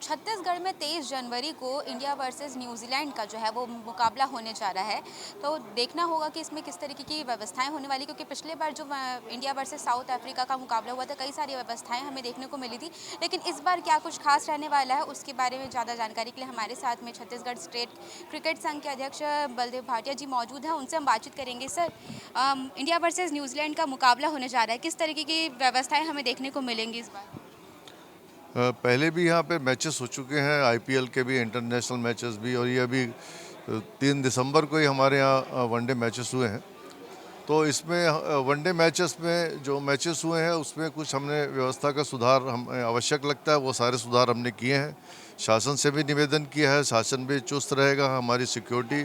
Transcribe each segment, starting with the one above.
छत्तीसगढ़ में 23 जनवरी को India versus New Zealand का जो है वो मुकाबला होने जा रहा है। तो देखना होगा कि इसमें किस तरीके की व्यवस्थाएं होने वाली, क्योंकि पिछले बार जो इंडिया वर्सेस साउथ अफ्रीका का मुकाबला हुआ था, कई सारी व्यवस्थाएं हमें देखने को मिली थी। लेकिन इस बार क्या कुछ खास रहने वाला है, उसके बारे में ज़्यादा जानकारी के लिए हमारे साथ में छत्तीसगढ़ स्टेट क्रिकेट संघ के अध्यक्ष बलदेव भाटिया जी मौजूद हैं। उनसे हम बातचीत करेंगे। सर, इंडिया वर्सेज न्यूजीलैंड का मुकाबला होने जा रहा है, किस तरीके की व्यवस्थाएँ हमें देखने को मिलेंगी इस बार? पहले भी यहाँ पे मैचेस हो चुके हैं, आईपीएल के भी, इंटरनेशनल मैचेस भी, और ये अभी 3 दिसंबर को ही हमारे यहाँ वनडे मैचेस हुए हैं। तो इसमें वनडे मैचेस में जो मैचेस हुए हैं उसमें कुछ हमने व्यवस्था का सुधार हमें आवश्यक लगता है, वो सारे सुधार हमने किए हैं। शासन से भी निवेदन किया है, शासन भी चुस्त रहेगा, हमारी सिक्योरिटी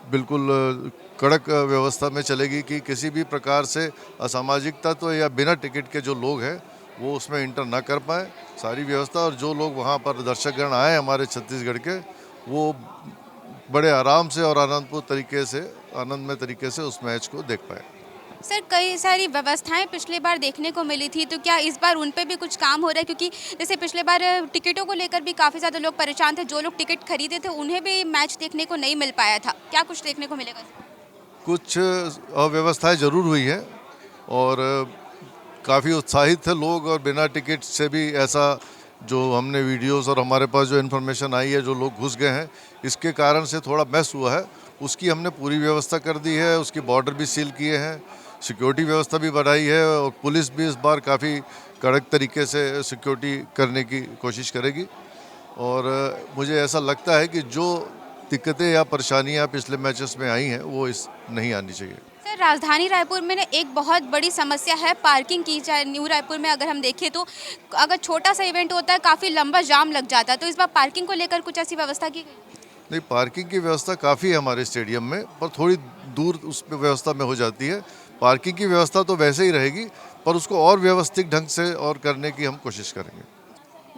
बिल्कुल कड़क व्यवस्था में चलेगी कि किसी भी प्रकार से असामाजिक तत्व या बिना टिकट के जो लोग हैं वो उसमें इंटर ना कर पाए। सारी व्यवस्था, और जो लोग वहाँ पर दर्शकगण आए हमारे छत्तीसगढ़ के, वो बड़े आराम से और आनंदमय तरीके से उस मैच को देख पाए। सर, कई सारी व्यवस्थाएं पिछले बार देखने को मिली थी, तो क्या इस बार उन पे भी कुछ काम हो रहा है? क्योंकि जैसे पिछले बार टिकटों को लेकर भी काफ़ी ज़्यादा लोग परेशान थे, जो लोग टिकट खरीदे थे उन्हें भी मैच देखने को नहीं मिल पाया था। क्या कुछ देखने को मिलेगा? कुछ अव्यवस्थाएं जरूर हुई है, और काफ़ी उत्साहित थे लोग, और बिना टिकट से भी ऐसा जो हमने वीडियोस और हमारे पास जो इन्फॉर्मेशन आई है, जो लोग घुस गए हैं, इसके कारण से थोड़ा मैस हुआ है। उसकी हमने पूरी व्यवस्था कर दी है, उसकी बॉर्डर भी सील किए हैं, सिक्योरिटी व्यवस्था भी बढ़ाई है, और पुलिस भी इस बार काफ़ी कड़क तरीके से सिक्योरिटी करने की कोशिश करेगी। और मुझे ऐसा लगता है कि जो दिक्कतें या परेशानियां पिछले मैचेस में आई हैं वो इस नहीं आनी चाहिए। सर, राजधानी रायपुर में ना एक बहुत बड़ी समस्या है पार्किंग की। चाहे न्यू रायपुर में अगर हम देखें तो अगर छोटा सा इवेंट होता है, काफ़ी लंबा जाम लग जाता है। तो इस बार पार्किंग को लेकर कुछ ऐसी व्यवस्था की गई? नहीं, पार्किंग की व्यवस्था काफ़ी है हमारे स्टेडियम में, पर थोड़ी दूर उस व्यवस्था में हो जाती है। पार्किंग की व्यवस्था तो वैसे ही रहेगी, पर उसको और व्यवस्थित ढंग से और करने की हम कोशिश करेंगे।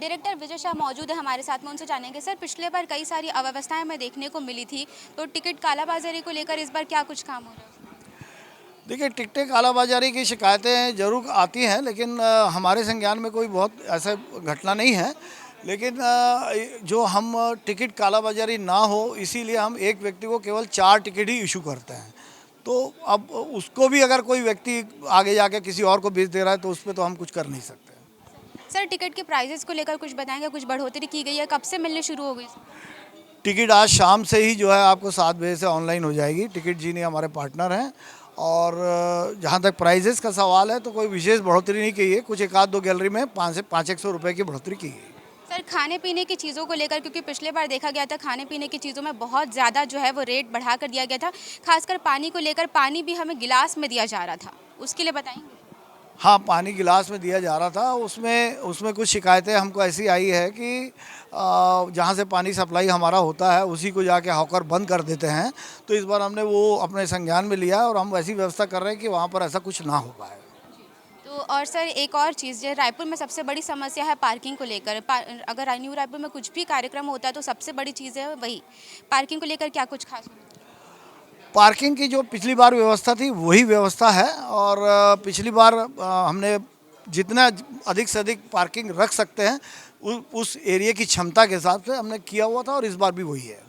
डायरेक्टर विजय शाह मौजूद है हमारे साथ में, उनसे जानेंगे। सर, पिछले बार कई सारी अव्यवस्थाएं हमें देखने को मिली थी, तो टिकट कालाबाजारी को लेकर इस बार क्या कुछ काम हो रहा है? देखिए, टिकटें कालाबाजारी की शिकायतें ज़रूर आती हैं, लेकिन हमारे संज्ञान में कोई बहुत ऐसा घटना नहीं है। लेकिन जो हम टिकट कालाबाजारी ना हो, इसीलिए हम एक व्यक्ति को केवल 4 टिकट ही इशू करते हैं। तो अब उसको भी अगर कोई व्यक्ति आगे जाके किसी और को बेच दे रहा है तो उस पर तो हम कुछ कर नहीं सकते। सर, टिकट के प्राइजेस को लेकर कुछ बताएंगे? कुछ बढ़ोतरी की गई है? कब से मिलने शुरू हो गई? टिकट आज शाम से ही जो है आपको 7 बजे से ऑनलाइन हो जाएगी। टिकट जी ने हमारे पार्टनर हैं। और जहाँ तक प्राइजेस का सवाल है तो कोई विशेष बढ़ोतरी नहीं की है। कुछ एक आध दो गैलरी में 500-100 रुपये की बढ़ोतरी की है। सर, खाने पीने की चीज़ों को लेकर, क्योंकि पिछले बार देखा गया था खाने पीने की चीज़ों में बहुत ज़्यादा जो है वो रेट बढ़ा कर दिया गया था। खासकर पानी को लेकर, पानी भी हमें गिलास में दिया जा रहा था, उसके लिए बताएंगे? हाँ, पानी गिलास में दिया जा रहा था। उसमें कुछ शिकायतें हमको ऐसी आई है कि जहाँ से पानी सप्लाई हमारा होता है उसी को जाके हॉकर बंद कर देते हैं। तो इस बार हमने वो अपने संज्ञान में लिया और हम वैसी व्यवस्था कर रहे हैं कि वहाँ पर ऐसा कुछ ना हो पाए। तो और सर, एक और चीज़, जो रायपुर में सबसे बड़ी समस्या है पार्किंग को लेकर। अगर न्यू रायपुर में कुछ भी कार्यक्रम होता है तो सबसे बड़ी चीज़ है वही पार्किंग को लेकर, क्या कुछ खास? पार्किंग की जो पिछली बार व्यवस्था थी वही व्यवस्था है। और पिछली बार हमने जितना अधिक से अधिक पार्किंग रख सकते हैं उस एरिया की क्षमता के हिसाब से हमने किया हुआ था, और इस बार भी वही है।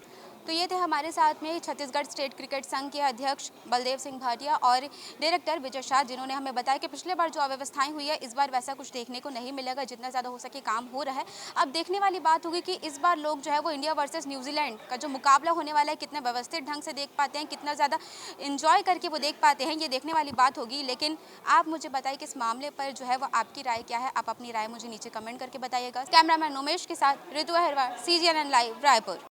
तो ये थे हमारे साथ में छत्तीसगढ़ स्टेट क्रिकेट संघ के अध्यक्ष बलदेव सिंह भाटिया और डायरेक्टर विजय शाह, जिन्होंने हमें बताया कि पिछले बार जो अव्यवस्थाएं हुई है, इस बार वैसा कुछ देखने को नहीं मिलेगा। जितना ज़्यादा हो सके काम हो रहा है। अब देखने वाली बात होगी कि इस बार लोग जो है वो इंडिया वर्सेस न्यूजीलैंड का जो मुकाबला होने वाला है, कितने व्यवस्थित ढंग से देख पाते हैं, कितना ज़्यादा इंजॉय करके वो देख पाते हैं, ये देखने वाली बात होगी। लेकिन आप मुझे बताइए कि इस मामले पर जो है वो आपकी राय क्या है? आप अपनी राय मुझे नीचे कमेंट करके बताइएगा। कैमरामैन उमेश के साथ ऋतु अहिरवार, CGNN लाइव, रायपुर।